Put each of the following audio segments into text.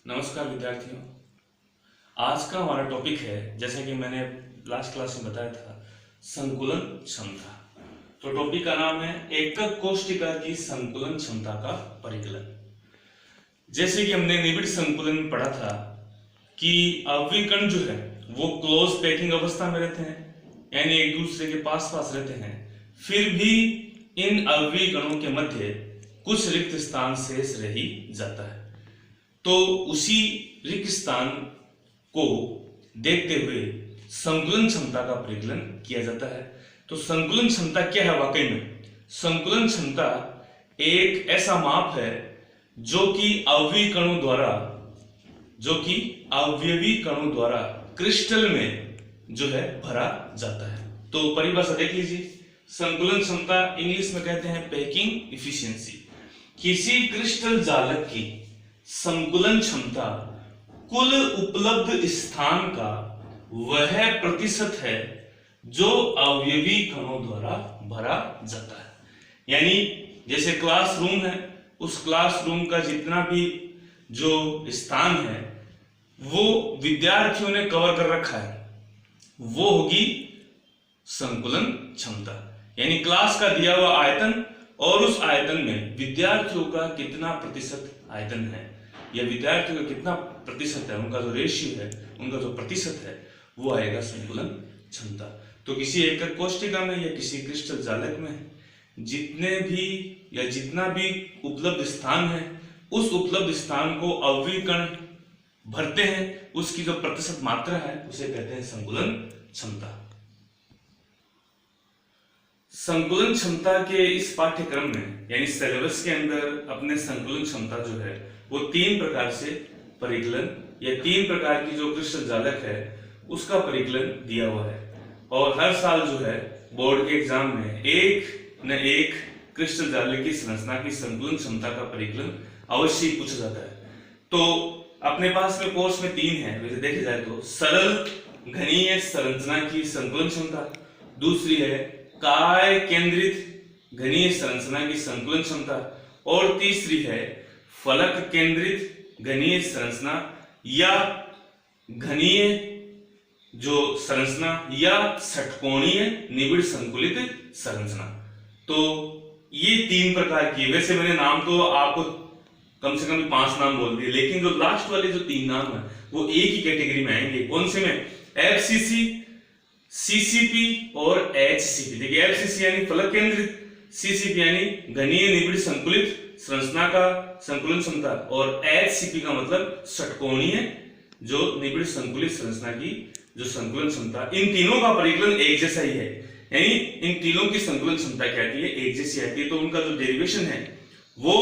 नमस्कार विद्यार्थियों। आज का हमारा टॉपिक है, जैसा कि मैंने लास्ट क्लास में बताया था, संकुलन क्षमता। तो टॉपिक का नाम है एकक कोष्ठिका की संकुलन क्षमता का परिकलन। जैसे कि हमने निबिड़ संकुलन में पढ़ा था कि अवयवी कण जो है वो क्लोज पैकिंग अवस्था में रहते हैं, यानी एक दूसरे के पास पास रहते हैं। फिर भी इन अवयवी कणों के मध्य कुछ रिक्त स्थान शेष रह ही जाता है। तो उसी रिक्त स्थान को देखते हुए संकुलन क्षमता का परिकलन किया जाता है। तो संकुलन क्षमता क्या है? वाकई में संकुलन क्षमता एक ऐसा माप है जो कि अवयवी कणों द्वारा क्रिस्टल में जो है भरा जाता है। तो परिभाषा देख लीजिए। संकुलन क्षमता इंग्लिश में कहते हैं पैकिंग इफिशिएंसी। किसी क्रिस्टल जालक की संकुलन क्षमता कुल उपलब्ध स्थान का वह प्रतिशत है जो अवयवी कणों द्वारा भरा जाता है। यानी जैसे क्लासरूम है, उस क्लासरूम का जितना भी जो स्थान है वो विद्यार्थियों ने कवर कर रखा है, वो होगी संकुलन क्षमता। यानी क्लास का दिया हुआ आयतन और उस आयतन में विद्यार्थियों का कितना प्रतिशत आयतन है या विद्यार्थियों का कितना प्रतिशत है, उनका जो रेशियो है, उनका जो प्रतिशत है, वो आएगा संकुलन क्षमता। तो किसी एकक कोष्ठिका में या किसी क्रिस्टल जालक में जितना भी उपलब्ध स्थान है, उस उपलब्ध स्थान को अवयवी कण भरते हैं, उसकी जो प्रतिशत मात्रा है उसे कहते हैं संकुलन क्षमता। संकुलन क्षमता के इस पाठ्यक्रम में यानी सिलेबस के अंदर अपने संकुलन क्षमता जो है वो 3 प्रकार से परिकलन या 3 प्रकार की जो क्रिस्टल जालक है उसका परिकलन दिया हुआ है। और हर साल जो है बोर्ड के एग्जाम में एक न एक क्रिस्टल जालक की संरचना की संकुलन क्षमता का परिकलन अवश्य ही पूछा जाता है। तो अपने पास में कोर्स में 3 है। वैसे देखे जाए तो सरल घनीय संरचना की संकुलन क्षमता, दूसरी है काय केंद्रित घनीय संरचना की संकुलन क्षमता, और तीसरी है फलक केंद्रित घनीय संरचना या घनीय जो संरचना या षटकोणीय निबिड़ संकुलित संरचना। तो ये 3 प्रकार की। वैसे मैंने नाम तो आपको कम से कम 5 नाम बोल दिए, लेकिन जो लास्ट वाले जो 3 नाम है वो एक ही कैटेगरी में आएंगे। कौन से में? एफसीसी, सीसीपी और एचसीपी। देखिए एफसीसी यानी फलक केंद्रित, सीसीपी यानी घनीय निबिड़ संकुलित संरचना का संकुलन क्षमता, और एचसीपी का मतलब षटकोणीय जो निबिड़ संकुलित संरचना की जो संकुलन क्षमता। इन तीनों का परिकलन एक जैसा ही है, यानी इन तीनों की संकुलन क्षमता क्या आती है? एक जैसी आती है। तो उनका जो डेरिवेशन है वो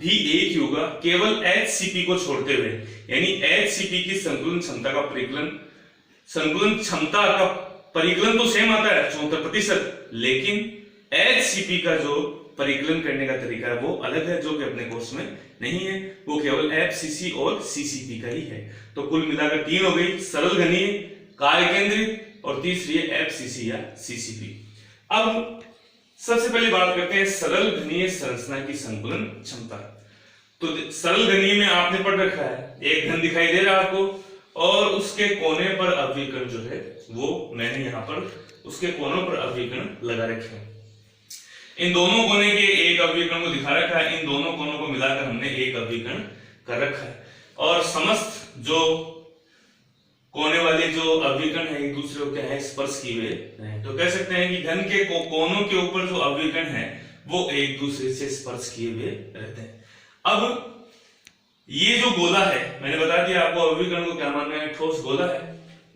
भी एक ही होगा, केवल एचसीपी को छोड़ते हुए। यानी एचसीपी की संकुलन क्षमता का परिकलन, संकुलन क्षमता का परिकलन तो सेम आता है 74%, लेकिन एचसीपी का जो परिकलन करने का तरीका है वो अलग है, जो कि अपने कोर्स में नहीं है। वो केवल एफसीसी और सीसीपी का ही है। तो कुल मिलाकर 3 हो गई, सरल घनीय, काय केंद्रित, और तीसरी है एफसीसी या सीसीपी। अब सबसे पहले बात करते हैं सरल घनीय संरचना की संकुलन क्षमता। तो सरल घनीय में आपने पढ़ रखा है, एक घन दिखाई दे रहा है आपको, और उसके कोने पर अवयवी कण जो है वो मैंने यहाँ पर उसके कोनों पर अवयवी कण लगा रखे हैं। इन दोनों कोने के एक अवयवी कण को दिखा रखा है, इन दोनों कोनों को मिलाकर हमने एक अवयवी कण कर रखा है। और समस्त जो कोने वाले जो अवयवी कण है एक दूसरे को क्या है? स्पर्श किए हुए हैं। तो कह सकते हैं कि घन के कोनों के ऊपर जो अवयवी कण है वो एक दूसरे से स्पर्श किए हुए रहते हैं। अब ये जो गोला है, मैंने बता दिया आपको अवयवी कण को क्या मानना है, ठोस गोला है।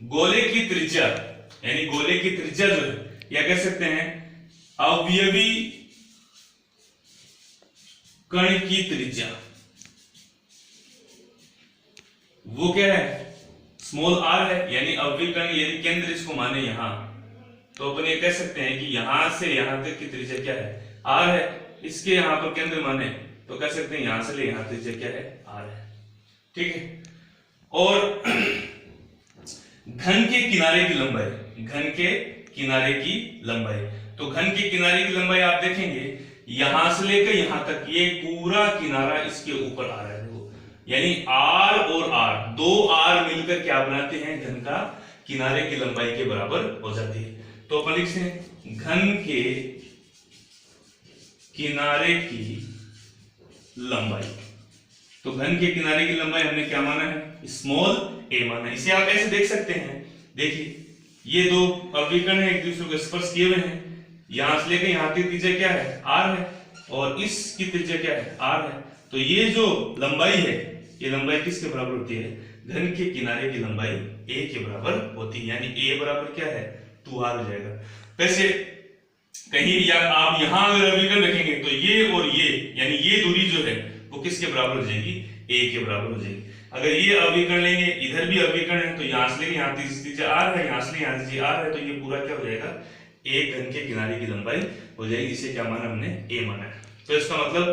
गोले की त्रिज्या यानी गोले की त्रिज्या जो है, या कह सकते हैं अवयवी कण की त्रिज्या, वो क्या है? स्मॉल r है। यानी अवयवी कण यदि केंद्र इसको माने यहां, तो अपन ये कह सकते हैं कि यहां से यहां तक की त्रिज्या क्या है? r है। इसके यहां पर केंद्र माने तो कह सकते हैं यहां से ले यहां त्रिज्या क्या है? r है। ठीक है। और घन के किनारे की लंबाई, घन के किनारे की लंबाई, तो घन के किनारे की लंबाई आप देखेंगे यहां से लेकर यहां तक ये पूरा किनारा इसके ऊपर आ रहा है। यानी आर और आर, दो आर मिलकर क्या बनाते हैं, घन का किनारे की लंबाई के बराबर हो जाती है। तो अपन लिखते हैं घन के किनारे की लंबाई। तो घन के किनारे की लंबाई हमने क्या माना है, स्मॉल a माना है। इसे आप ऐसे देख सकते हैं, देखिए ये दो अवयकर्ण है, एक दूसरे को स्पर्श किए हुए हैं, यहां से लेकर यहां की त्रिज्या क्या है, r है, और इसकी त्रिज्या क्या है, r है। तो ये जो लंबाई है, ये लंबाई किसके बराबर होती है, घन के किनारे की लंबाई a के बराबर होती है, यानी a बराबर क्या है, 2r हो जाएगा। वैसे कहीं या आप यहां अगर अवयकर्ण रखेंगे तो ये और ये, यानी ये दूरी जो है वो किसके बराबर हो जाएगी, a के बराबर हो जाएगी। अगर ये अवयकर्ण लेंगे, इधर भी अवयकर्ण है, तो यहां से लेंगे यहाँ त्रिज्या r है, यहाँ से यहां त्रिज्या r है, तो ये पूरा क्या हो जाएगा, एक घन के किनारे की लंबाई हो जाएगी। इसे क्या माना हमने, a माना है। तो इसका मतलब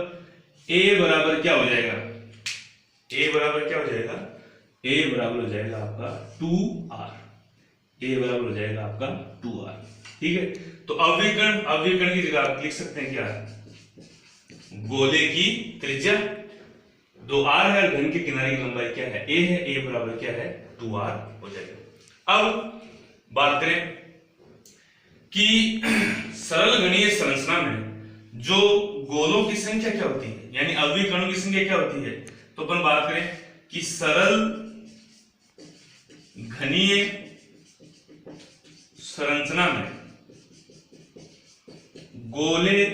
a बराबर क्या हो जाएगा, a बराबर क्या हो जाएगा, a बराबर हो जाएगा आपका 2r, a बराबर हो जाएगा आपका 2r। ठीक है, तो अवयकर्ण की जगह आप लिख सकते हैं क्या, गोले की त्रिज्या 2r है और घन के किनारे की लंबाई क्या है, a है, a बराबर क्या है, 2r हो जाएगा। अब बात करें कि सरल घनीय संरचना में जो गोलों की संख्या क्या होती है, यानी अवयकरणों की संख्या क्या होती है। तो अपन बात करें कि सरल घनीय संरचना में गोले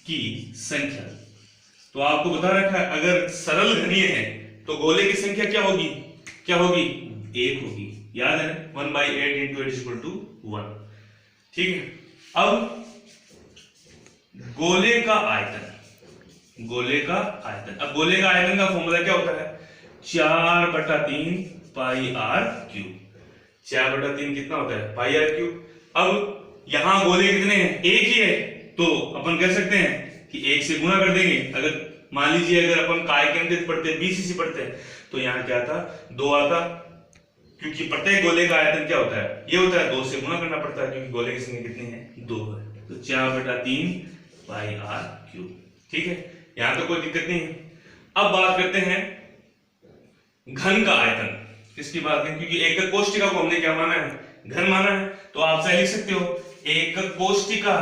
की संख्या, तो आपको बता रखा है अगर सरल घनीय है तो गोले की संख्या क्या होगी, क्या होगी, 1 होगी। याद है 1/8 into 8 = 1। ठीक है, अब गोले का आयतन, गोले का आयतन, अब गोले का आयतन का फॉर्मूला क्या होता है, 4/3 πr³। 4/3 कितना होता है, πr³। अब यहां गोले कितने हैं, एक ही है, तो अपन कह सकते हैं कि 1 से गुणा कर देंगे। अगर मान लीजिए अगर अपन काय केंद्रित पढ़ते हैं, बीसीसी पढ़ते हैं, तो यहाँ क्या आता, 2 आता, क्योंकि प्रत्येक गोले का आयतन क्या होता है, ये होता है, 2 से गुणा करना पड़ता है, क्योंकि गोले की संख्या कितनी है, 2 है। तो 4/3 πr³। ठीक है, यहां तो कोई दिक्कत नहीं है। अब बात करते हैं घन का आयतन, किसकी बात करें, क्योंकि एकक कोष्टिका को हमने क्या माना है, घन माना है। तो आप चाहे लिख सकते हो एकक कोष्टिका,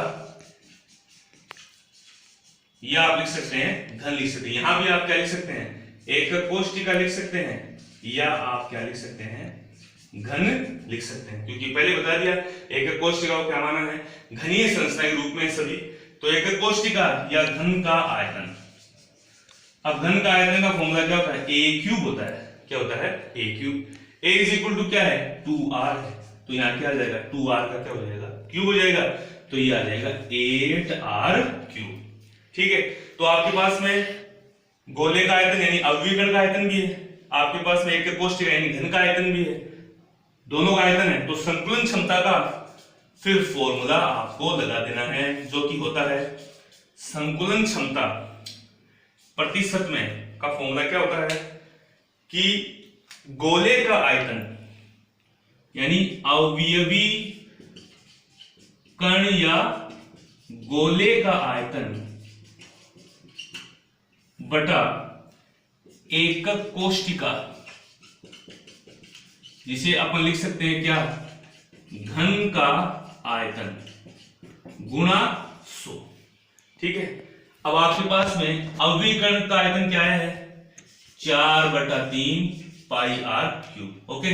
या आप लिख सकते हैं घन लिख सकते हैं। यहां भी आप क्या लिख सकते हैं, एकक कोष्टिका लिख सकते हैं, या आप क्या लिख सकते हैं, घन लिख सकते हैं। क्योंकि पहले बता दिया एकक कोष्टिका को क्या माना है, घनीय संरचना के रूप में सभी। तो एकक कोष्टिका या घन का आयतन, अब घन का आयतन का फॉर्मूला क्या होता है, a³ होता है। क्या होता है, a³। a = क्या है, 2r है, तो यहाँ क्या आ जाएगा, 2r का क्या हो जाएगा, क्यूब हो जाएगा, तो ये आ जाएगा 8r³। ठीक है, तो आपके पास में गोले का आयतन यानी अवयकर्ण का आयतन भी है, आपके पास में एकक कोष्टिका यानी घन का आयतन भी है, दोनों का आयतन है। तो संकुलन क्षमता का फिर फॉर्मूला आपको लगा देना है, जो कि होता है संकुलन क्षमता प्रतिशत में का फॉर्मूला क्या होता है कि गोले का आयतन यानी अवयवी कण या गोले का आयतन बटा एकक कोष्टिका, जिसे अपन लिख सकते हैं क्या, घन का आयतन गुणा 100। ठीक है, अब आपके पास में अवयकर्ण का आयतन क्या है, 4/3 πr³। ओके,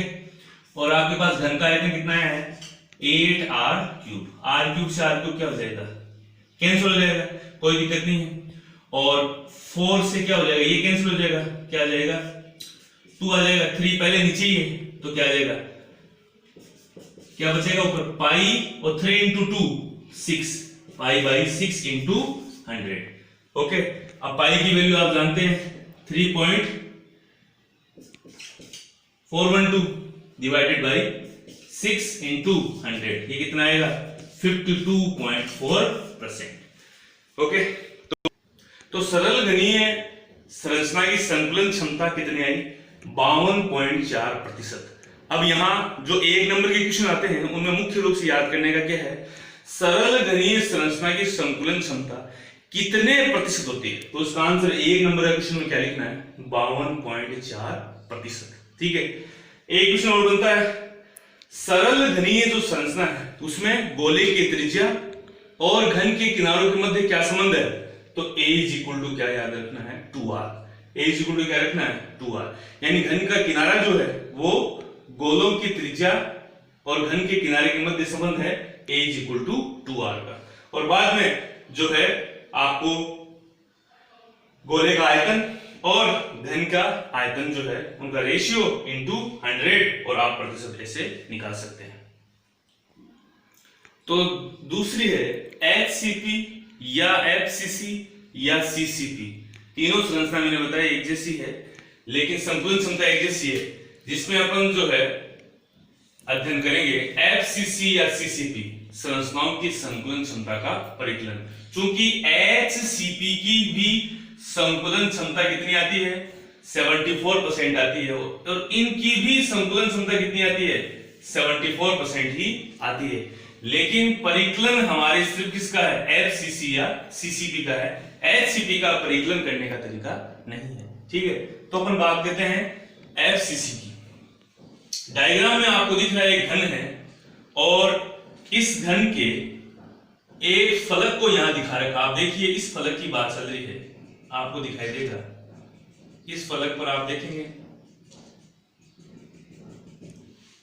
और आपके पास घन का आयतन कितना है, 8r³। r³ से r³ क्या हो जाएगा, कैंसिल हो जाएगा, कोई दिक्कत नहीं है। और 4 से क्या हो जाएगा, ये कैंसिल हो जाएगा, क्या आ जाएगा, 2 आ जाएगा। 3 पहले नीचे ही है, तो क्या आ जाएगा, क्या बचेगा ऊपर, पाई, और 3 into 2 6, π/6 × 100। ओके, अब पाई की वैल्यू आप जानते हैं 3.412 डिवाइडेड बाय 6 × 100, ये कितना आएगा, 52.4%। ओके, तो सरल घनीय संरचना की संकुलन क्षमता कितनी आई, 52.4%। अब यहां जो 1 नंबर के क्वेश्चन आते हैं उनमें मुख्य रूप से याद करने का क्या है, सरल घनीय संरचना की संकुलन क्षमता कितने प्रतिशत होती है? तो उसका आंसर 1 नंबर क्वेश्चन में क्या लिखना है? 52.4%। ठीक है। एक क्वेश्चन और बनता है, सरल घनीय जो संरचना है उसमें गोले की त्रिज्या और घन के किनारों के मध्य क्या संबंध है? तो a इज इक्वल टू क्या याद रखना है? 2r। a is equal to क्या रखना है? 2r। यानी घन का किनारा जो है वो गोलों की त्रिज्या और घन के किनारे के मध्य संबंध है a is equal to 2r का। और बाद में जो है आपको गोले का आयतन और घन का आयतन जो है उनका रेशियो इनटू 100 और आप प्रतिशत ऐसे निकाल सकते हैं। तो दूसरी है HCP या FCC या CCP। तीनों संरचना मैंने बताया एक जैसी है, लेकिन संतुलन क्षमता एक जैसी है, जिसमें अपन जो है अध्ययन करेंगे FCC या CCP, संरचनाओं की संकुलन क्षमता का परिकलन। चूंकि HCP की भी संकुलन क्षमता कितनी आती है? 74% आती है, और इनकी भी संकुलन क्षमता कितनी आती है? 74% ही आती है। लेकिन परिकलन हमारे सिर्फ किसका है? FCC या CCP का है। HCP का परिकलन करने का तरीका नहीं है। ठीक है, तो अपन बात करते हैं FCC की। डायग्राम में आपको दिख रहा है एक घन है, और इस घन के एक फलक को यहां दिखा रखा। आप देखिए इस फलक की बात चल रही है, आपको दिखाई देगा। इस फलक पर आप देखेंगे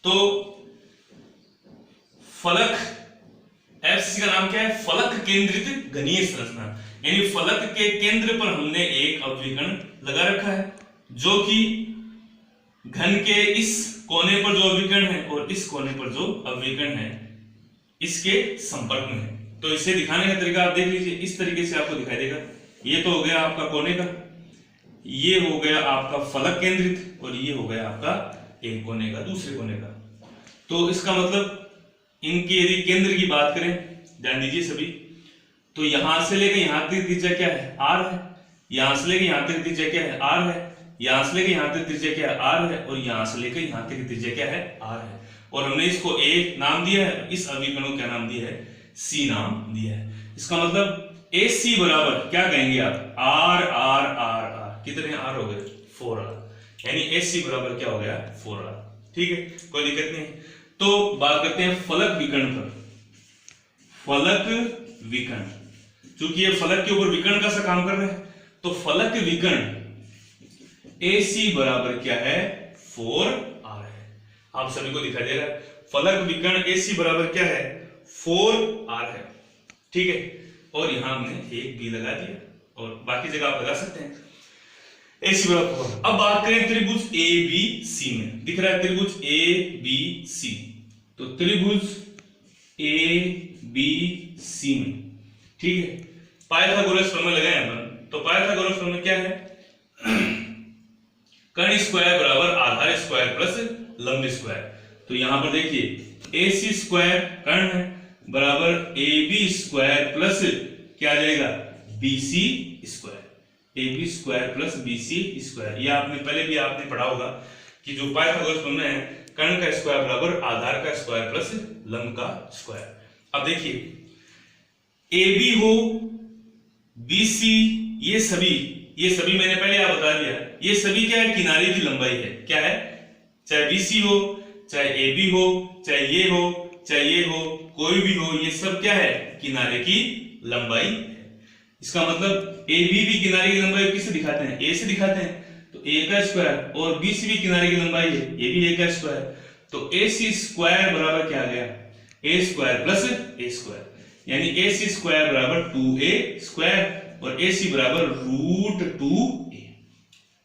तो फलक, FCC का नाम क्या है? फलक केंद्रित घनीय संरचना। यानी फलक के केंद्र पर हमने एक अवविकर्ण लगा रखा है, जो कि घन के इस कोने पर जो अवविकर्ण है और इस कोने पर जो अवविकर्ण है इसके संपर्क में है। तो इसे दिखाने का तरीका आप देख लीजिए, इस तरीके से आपको दिखाई देगा। ये तो हो गया आपका कोने का, ये हो गया आपका फलक केंद्रित, और ये हो गया आपका एक कोने का दूसरे कोने का। तो इसका मतलब इनकी यदि केंद्र की बात करें, ध्यान दीजिए सभी, तो यहां से लेकर यहां तक त्रिज्या क्या है? r है। यहां से लेकर यहां तक त्रिज्या क्या है? r है। यहां से लेकर यहां तक त्रिज्या क्या है? r है। और यहां से लेकर यहां तक त्रिज्या क्या है? r है। और हमने इसको a नाम दिया है, इस अवविकर्ण को क्या नाम दिया है? c नाम दिया है। इसका मतलब AC बराबर क्या कहेंगे आप? r r r r। कितने r हो गए? 4r। यानी AC बराबर क्या हो गया? 4r। ठीक है, कोई दिक्कत नहीं। तो बात करते हैं फलक विकर्ण पर। फलक विकर्ण, चूंकि ये फलक के ऊपर विकर्ण का सा काम कर रहे हैं, तो फलक विकर्ण AC बराबर क्या है? 4r है। आप सभी को दिखाई दे रहा है, फलक विकर्ण AC बराबर क्या है? 4r है। ठीक है, और यहां हमने एक b लगा दिया, और बाकी जगह आप लगा सकते हैं। AC बराबर 4। अब बात करें त्रिभुज ABC में, दिख रहा है त्रिभुज ABC। तो त्रिभुज ABC में, ठीक है, पाइथागोरस प्रमेय लगाए अपन। तो पाइथागोरस प्रमेय क्या है? कर्ण स्क्वायर बराबर आधार स्क्वायर प्लस लंब स्क्वायर। तो यहां पर देखिए AC स्क्वायर कर्ण है बराबर AB स्क्वायर प्लस क्या आ जाएगा? BC square. AB square plus BC square. ये आपने पहले भी आपने पढ़ा होगा कि जो पाइथागोरस प्रमेय है, कर्ण का स्क्वायर बराबर आधार का स्क्वायर प्लस लंब का स्क्वायर। अब देखिए AB हो, BC, ये सभी मैंने पहले आप बता दिया, ये सभी क्या है? किनारे की लंबाई है। क्या है? चाहे BC हो, चाहे AB हो, चाहे ये हो, चाहे ये हो, कोई भी हो, ये सब क्या है? किनारे की लंबाई है। इसका मतलब AB भी किनारे की लंबाई किससे दिखाते हैं? A से दिखाते हैं। तो A का स्क्वायर, और BC भी किनारे की लंबाई है, ये भी A का स्क्वायर। तो AC स्क्वायर बराबर क्या आ गया? A square plus A square. यानी AC स्क्वायर बराबर 2A स्क्वायर, और AC बराबर √2A।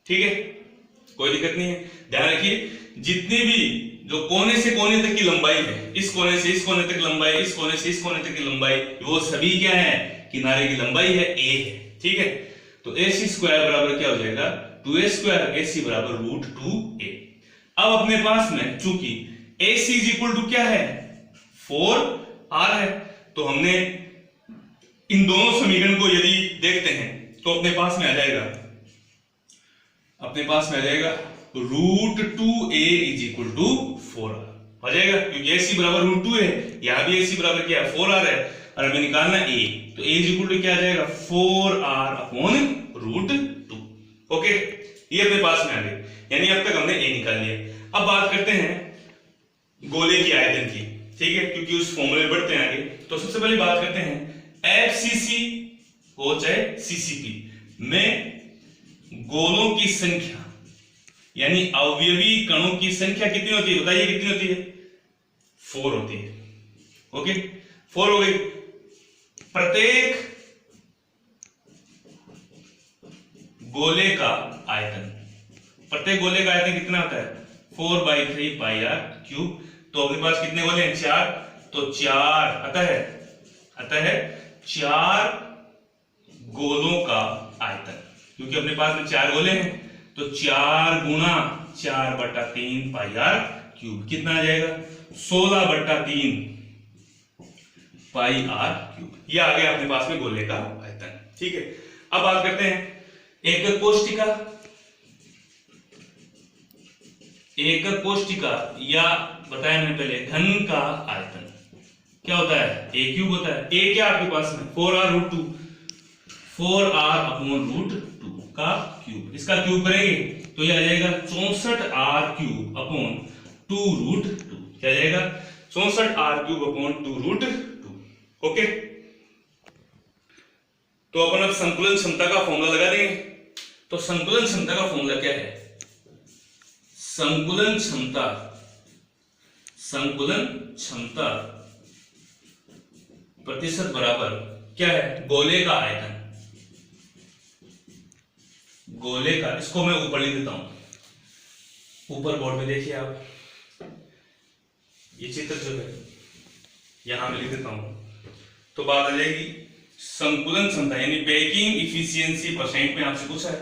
ठीक है, कोई दिक्कत नहीं है। ध्यान रखिए, जितने भी जो कोने से कोने तक की लंबाई है, इस कोने से इस कोने तक लंबाई, इस कोने से इस कोने तक की लंबाई, वो सभी क्या है? किनारे की लंबाई है, A है। ठीक है, तो AC स्क्वायर बराबर क्या हो जाएगा? 2A square. AC बराबर √2A। अब अपने पास में चूंकि AC इज इक्वल टू क्या है? 4r है, तो हमने इन दोनों समीकरण को यदि देखते हैं तो अपने पास में आ जाएगा, √2A is equal to 4r हो जाएगा, क्योंकि AC बराबर √2 है, यहां भी AC बराबर क्या है? 4r है। और हमें निकालना ए, तो ए इज इक्वल टू क्या आ जाएगा 4r अपॉन रूट 2। ओके, ये अपने पास में आ गई, यानी अब तक हमने ए निकाल लिया। अब बात करते हैं गोले की आयतन की, ठीक है, क्योंकि उस फॉर्मूले में बढ़ते हैं आगे। तो सबसे पहले बात करते हैं एफसीसी हो चाहे सीसीपी में गोलों की संख्या यानी अवयवी कणों की संख्या कितनी होती है, बताइए कितनी होती है? 4 होती है। ओके, 4 हो गई। प्रत्येक गोले का आयतन, प्रत्येक गोले का आयतन कितना होता है? 4/3 पाई आर क्यूब। तो अपने पास कितने गोले हैं? 4, तो 4 अतः है 4 गोलों का आयतन, क्योंकि अपने पास में 4 गोले हैं, तो 4 गुणा 4/3 पाई आर क्यूब कितना आ जाएगा? 16/3 पाई आर क्यूब। ये आ गया अपने पास में गोले का आयतन, ठीक है। अब बात करते हैं एकक कोष्टिका। एकक कोष्टिका या बताया मैंने पहले घन का आयतन क्या होता है? ए क्यूब होता है। ए क्या आपके पास में? 4r root 2, 4r upon root 2 का क्यूब। इसका क्यूब करेंगे तो ये आ जाएगा 64r क्यूब अपॉन 2 रूट 2। क्या जाएगा? 64r cube upon 2 root 2। Okay, तो अपन अब संकुलन क्षमता का फॉर्मूला लगा देंगे। तो संकुलन क्षमता का फॉर्मूला क्या है? संकुलन क्षमता प्रतिशत बराबर क्या है? गोले का आयतन। गोले का, इसको मैं ऊपर लिख देता हूं, ऊपर बोर्ड में देखिए आप, ये चित्र जो है यहां में लिख देता हूं, तो बात आ जाएगी संकुलन क्षमता यानी बेकिंग इफिशियंसी परसेंट में आपसे पूछा है,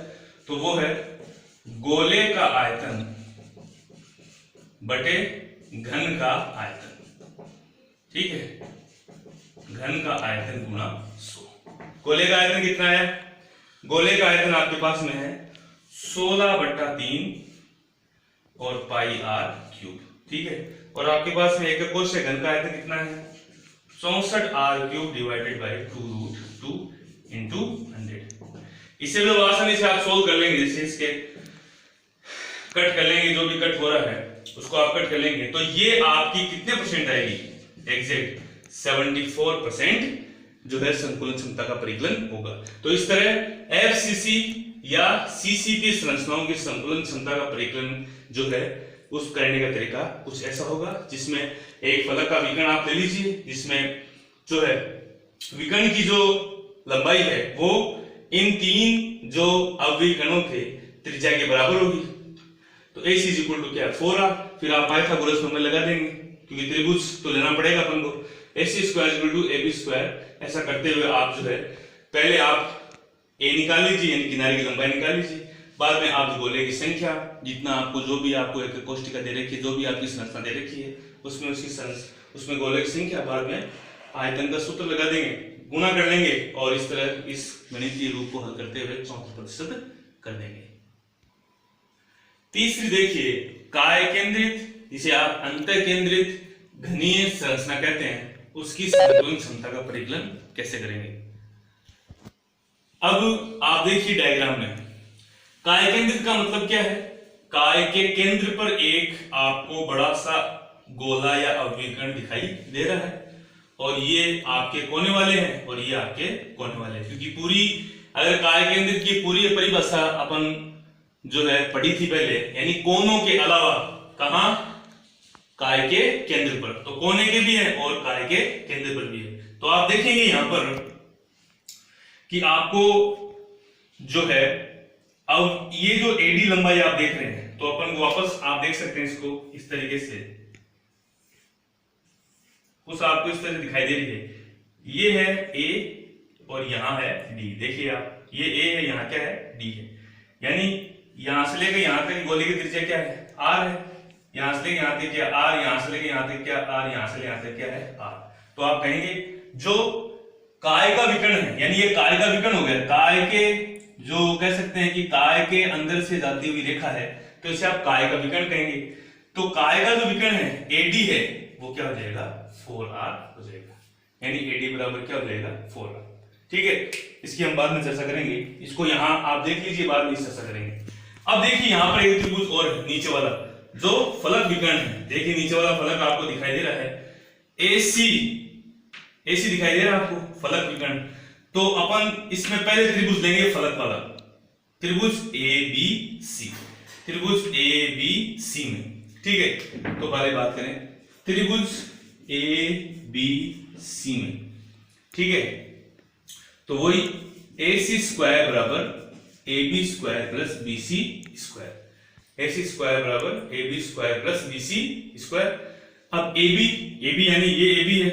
तो वो है गोले का आयतन बटे घन का आयतन, ठीक है, घन का आयतन गुणा 100। गोले का आयतन कितना है? गोले का आयतन आपके पास में है 16/3 और पाई आर क्यूब, ठीक है। और आपके पास में एकक कोश है, घन का आयतन कितना है? 64r cube divided by 2 root 2 into 100। इसे तो आसानी से आप सोल्व कर लेंगे, जैसे इसके कट कर लेंगे, जो भी कट हो रहा है उसको आप कट कर लेंगे, तो ये आपकी कितने परसेंट आएगी? एग्जैक्ट 74% जो है संकुलन क्षमता का परिकलन होगा। तो इस तरह एफसीसी या सीसीपी संरचनाओं की संकुलन क्षमता का परिकलन जो है उस करने का तरीका कुछ ऐसा होगा, जिसमें एक फलक का विकर्ण आप ले लीजिए, जिसमें जो है विकर्ण की जो लंबाई है वो इन 3 जो अवयवी कणों के त्रिज्या के बराबर होगी। तो AC इज इक्वल टू क्या? 4r। फिर आप पाइथागोरस फॉर्मूला लगा देंगे, क्योंकि त्रिभुज तो लेना पड़ेगा अपन को। AC square equal to AB square. ऐसा करते हुए आप जो है पहले आप A निकाल लीजिए, यानी किनारे की लंबाई निकाल लीजिए, बाद में आप गोले की संख्या, जितना आपको जो भी आपको एक कोष्टिका दे रखी है, जो भी आपकी संरचना दे रखी है, उसमें गोले की संख्या, बाद में आयतन का सूत्र लगा देंगे, गुणा कर लेंगे और इस तरह इस गणितीय रूप को हल करते हुए 64% कर देंगे। तीसरी देखिए काय केंद्रित, जिसे आप अंतः केंद्रित घनीय संरचना कहते हैं, उसकी संकुलन क्षमता का परिकलन कैसे करेंगे। अब आप देखिए डायग्राम में काय केंद्रित का मतलब क्या है? काय के केंद्र पर एक आपको बड़ा सा गोला या अवयवीकरण दिखाई दे रहा है, और ये आपके कोने वाले हैं और ये आपके कोने वाले हैं, क्योंकि पूरी अगर काय केंद्रित की पूरी परिभाषा अपन जो है पढ़ी थी पहले, यानी कोनों के अलावा कहां? काय के केंद्र पर, तो कोने के भी हैं और काय के केंद्र पर भी है। तो आप देखेंगे यहां पर कि आपको जो है अब ये जो एडी लंबाई आप देख रहे हैं, तो अपन वापस आप देख सकते हैं इसको इस तरीके से, कुछ आपको इस तरह दिखाई दे रही है। ये है ए और यहां है डी। देखिए आप, ये ए है, यहां क्या है? डी है। यानी यहां से लेकर यहां तक गोले की त्रिज्या क्या है? आर है। यहां से लेकर यहां तक क्या? आर। यहां से लेकर यहां तक क्या? आर। यहां से यहां तक क्या है? आर। तो आप कहेंगे जो काय का विकर्ण है, यानी ये काय का विकर्ण हो गया, काय के जो कह सकते हैं कि काय के अंदर से जाती हुई रेखा है, तो इसे आप काय का विकर्ण कहेंगे। तो काय का जो विकर्ण है एडी है, वो क्या हो जाएगा? 4r हो जाएगा। यानी AD बराबर क्या हो जाएगा 4R। ठीक है, इसकी हम बाद में चर्चा करेंगे, इसको यहाँ आप देख लीजिए, बाद में चर्चा करेंगे। अब देखिए यहाँ पर एक त्रिभुज और है, नीचे वाला जो फलक विकर्ण है, देखिए नीचे वाला फलक आपको दिखाई दे रहा है AC दिखाई दे रहा है आपको, फलक विकर्ण। तो अपन इसमें पहले त्रिभुज लेंगे फलक वाला, त्रिभुज ABC, त्रिभुज ABC में। ठीक है, तो पहले बात करें त्रिभुज ABC में। ठीक है, तो वही AC स्क्वायर बराबर AB square plus BC square, AC square बराबर AB square plus BC square. अब AB यानी ये AB है,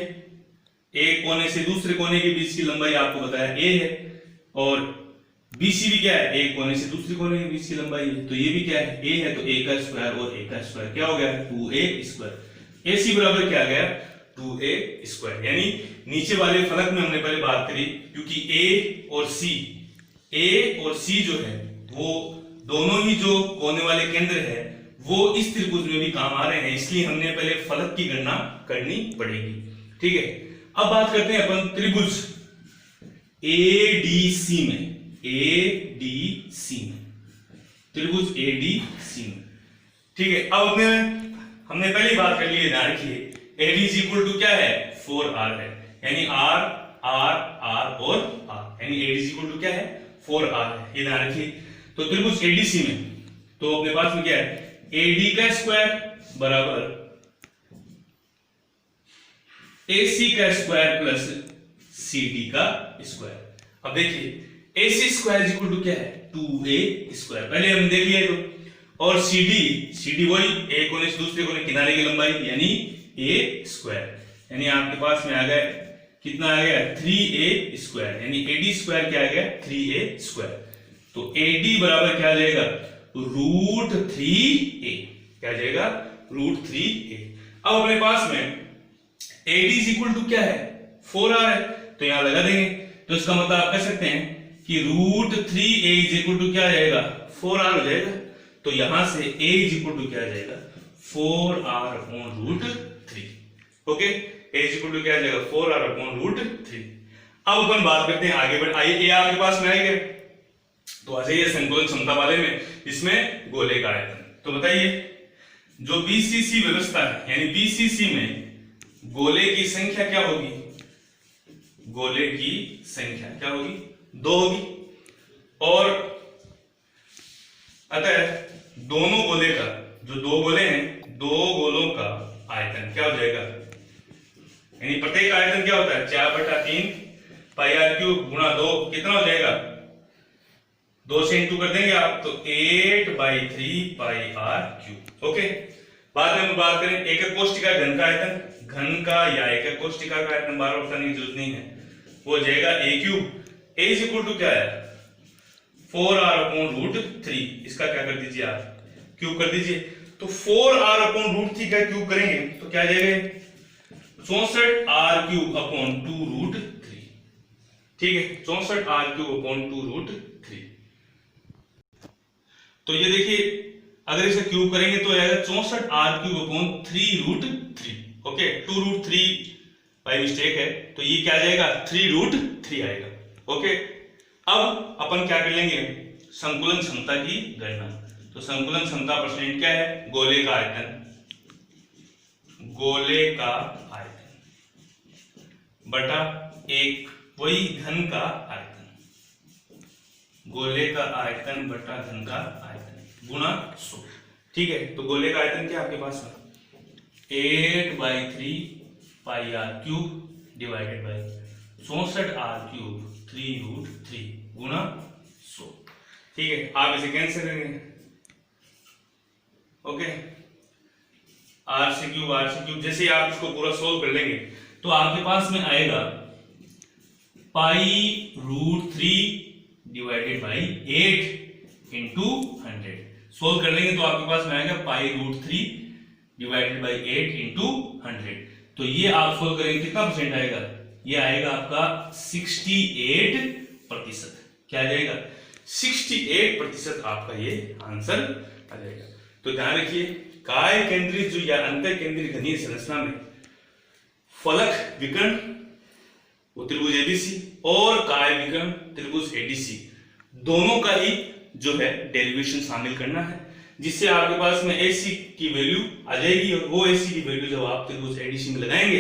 एक कोने से दूसरे कोने के बीच की लंबाई आपको बताया A है, और BC भी क्या है, एक कोने से दूसरे कोने के बीच की लंबाई है, तो ये भी क्या है, A है, तो A का स्क्वायर और A का स्क्वायर क्या हो गया 2A स्क्वायर। AC बराबर क्या आ गया 2A स्क्वायर। यानी नीचे वाले फलक में हमने पहले बात करी, क्योंकि A और C जो है वो दोनों ही जो कोने वाले केंद्र है वो इस त्रिभुज में भी काम आ रहे हैं, इसलिए हमने पहले फलक की गणना करनी पड़ेगी। ठीक है, अब बात करते हैं अपन त्रिभुज ADC में, त्रिभुज ADC में। ठीक है, अब हमने पहले बात कर ली है, ध्यान रखिए AD इज इक्वल टू क्या है 4R है, यानी R और R, यानी AD इज इक्वल टू क्या है 4R है, ये ध्यान रखिए। तो त्रिभुज ADC में तो अपने पास में क्या है AD का स्क्वायर बराबर AC का स्क्वायर प्लस CD का स्क्वायर। अब देखिए AC square is equal to क्या है 2A स्क्वायर, पहले हम देख लिए तो, और CD वही एक कोने से दूसरे कोने किनारे की लंबाई यानी A स्क्वायर, यानी आपके पास में आ गया कितना आ गया 3A स्क्वायर, यानी AD स्क्वायर क्या आ गया 3A स्क्वायर। तो AD बराबर क्या आ जाएगा √3A, क्या आ जाएगा √3A। अब अपने पास में AD इज इक्वल टू क्या है 4R है, तो यहां लगा देंगे, तो इसका मतलब आप कह सकते हैं कि √3A इज इक्वल टू क्या आ जाएगा 4R हो जाएगा। तो यहां से A इज इक्वल टू क्या आ जाएगा 4R/√3। Okay, A is equal to क्या आ जाएगा 4R/√3। अब अपन बात करते हैं आगे बढ़, आइए A आपके पास में आएगा, तो आ जाइए संकुलन क्षमता वाले में, इसमें गोले का आयतन। तो बताइए जो BCC व्यवस्था है, यानी BCC में गोले की संख्या क्या होगी, गोले की संख्या क्या होगी 2 होगी, और अतः दोनों गोले का, जो 2 गोले हैं, 2 गोलों का आयतन क्या हो जाएगा, यानी प्रत्येक आयतन क्या होता है 4/3 πr³ गुणा 2, कितना हो जाएगा 2 से इंटू कर देंगे आप, तो 8/3 πr³। ओके, बाद में हम बात करें एकक कोष्ठिका घन का आयतन, घन का या एकक कोष्ठिका का आयतन बार बताने की जरूरत नहीं है, वो हो जाएगा A³ A is equal to क्या है 4R/√3, इसका क्या कर दीजिए आप क्यूब कर दीजिए, तो 4R/√3 का क्यूब करेंगे तो क्या आ जाएगा 64R³/2√3। ठीक है, 64R³/2√3। तो ये देखिए अगर इसे क्यूब करेंगे तो आएगा 64R³/3√3। ओके, 2√3 बाय मिस्टेक है, तो ये क्या आ जाएगा 3√3 आएगा। ओके, अब अपन क्या कर लेंगे संकुलन क्षमता की गणना। तो संकुलन क्षमता परसेंट क्या है गोले का आयतन, गोले का आयतन बटा एक वही घन का आयतन, गोले का आयतन बटा घन का आयतन गुणा 100। ठीक है, तो गोले का आयतन क्या आपके पास में 8/3 πr³ डिवाइडेड बाय 64R³ 3√3 गुणा 100। ठीक है, आप इसे कैंसिल करेंगे। ओके, R से क्यूब, जैसे आप इसको पूरा सोल्व कर लेंगे तो आपके पास में आएगा π√3 डिवाइडेड बाई 8 इंटू 100। सोल्व कर लेंगे तो आपके पास में आएगा π√3 डिवाइडेड बाई 8 इंटू 100। तो ये आप सोल्व करेंगे कितना परसेंट आएगा, ये आएगा आपका 68%। क्या आ जाएगा 68% आपका ये आंसर आ जाएगा। तो ध्यान रखिए काय केंद्रित जो या अंतर केंद्रित घनीय संरचना में फलक विकर्ण वो त्रिभुज एबीसी और काय विकर्ण त्रिभुज एडीसी, दोनों का ही जो है डेरिवेशन शामिल करना है, जिससे आपके पास में AC की वैल्यू आ जाएगी। और वो AC की वैल्यू जब आप त्रिभुज एडीसी में लगाएंगे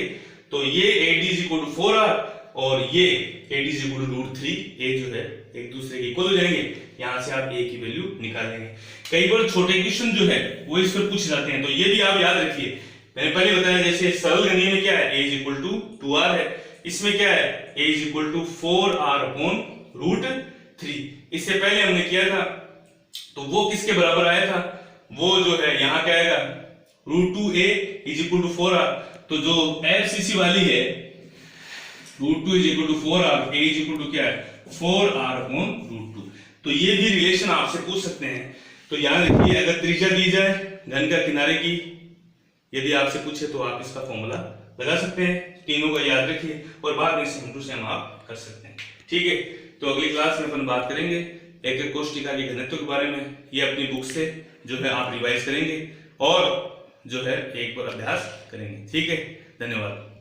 तो ये AD is equal to 4R और ये AD is equal to √3, ये जो है एक दूसरे के इक्वल हो जाएंगे। यहां से आप A की वैल्यू निकालेंगे। कई बार छोटे क्वेश्चन जो है वो इस पर पूछ जाते हैं, तो ये भी आप याद रखिए। मैंने पहले बताया जैसे सरल गणित में क्या है, A is equal to 2R है, इसमें क्या है A is equal to 4R upon √3। इससे पहले हमने किया था तो वो किसके बराबर आया था, वो जो है यहाँ क्या आएगा √2A is equal to 4R। तो जो FCC वाली है √2 is equal to 4R, A is equal to क्या है 4R upon √2। तो ये भी रिलेशन आपसे पूछ सकते हैं। तो याद रखिए अगर त्रिज्या दी जाए घन का किनारे की, यदि आपसे पूछे तो आप इसका फॉर्मूला लगा सकते हैं। तीनों का याद रखिए और बाद में सेम टू सेम आप कर सकते हैं। ठीक है, तो अगली क्लास में अपन बात करेंगे एक एक कोष्ठिका के घनत्व के बारे में। ये अपनी बुक से जो है आप रिवाइज करेंगे और जो है एक बार अभ्यास करेंगे। ठीक है, धन्यवाद।